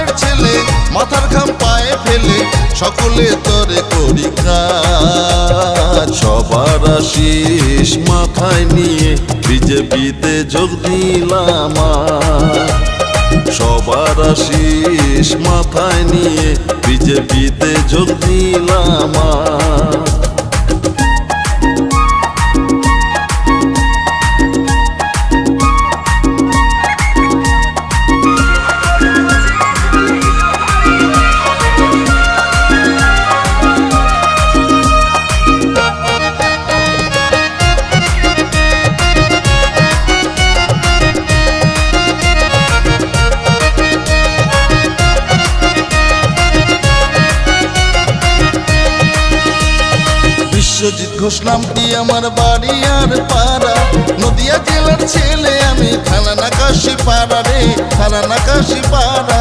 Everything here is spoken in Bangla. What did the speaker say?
গ্রামের ছেলে, মাথার ঘাম পায়ে ফেলে সকলে তরে করি কাজ। সবার আশিস মাথায় নিয়ে বিজেপিতে যোগ দিলাম। সবার আশিস মাথায় নিয়ে বিজেপিতে যোগ দিলাম। বিশ্বজিৎ ঘোষ নামটি আমার বাড়ি আর পাড়া, নদিয়া জেলার ছেলে আমি, থানা নাকাশি পাড়া রে, থানা নাকাশি পাড়া।